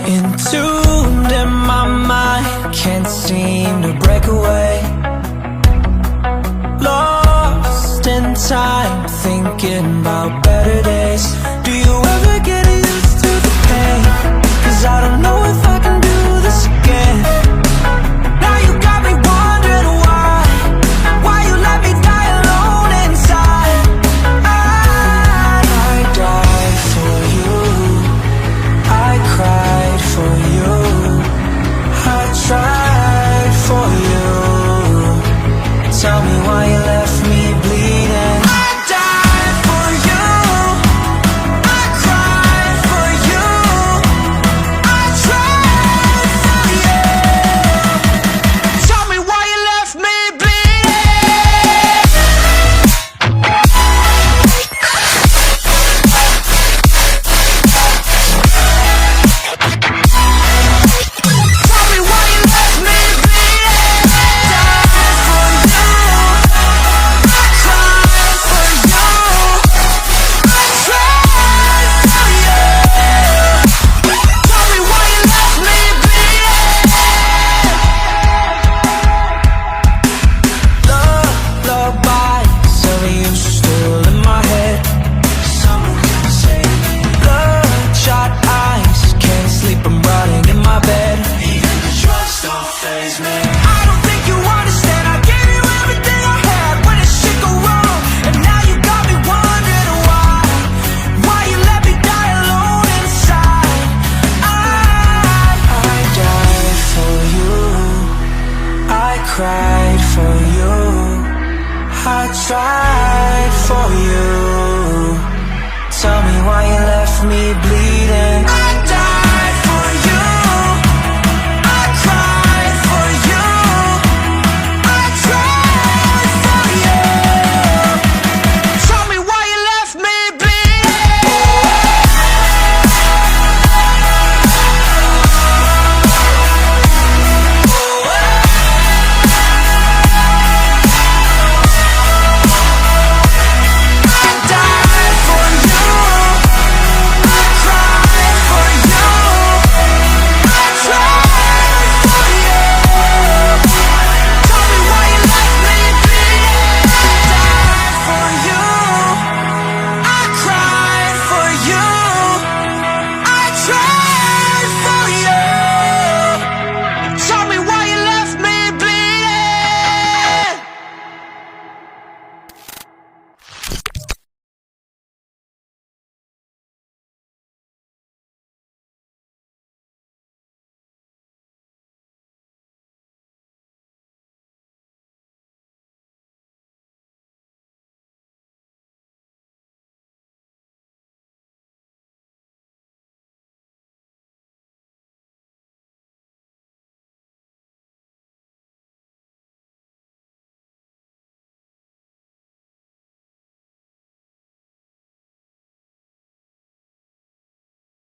Entombed in my mind, can't seem to break away. Lost in time, thinking about better days. Do you ever get used to the pain? 'Cause I don't know if I can do this again. Now you got me wondering why you let me die alone inside. I died for you, I cried for you, I tried for you. Tell me why you left me bleeding. I died for you, I cried for you, I tried for you. Tell me why you left me bleeding. Tell me why you left me bleeding. Died for you, I cried for you, I tried for you. Tell me why you left me bleeding. Lullabies of you still in my head. Someone can save me. Bloodshot eyes, can't sleep, I'm rotting in my bed. Even the drugs don't faze me. I don't think you understand. I gave you everything I had when it shit go wrong, and now you got me wondering why you let me die alone inside. I died for you, I cried for you, I tried for you. Tell me why you left me bleeding.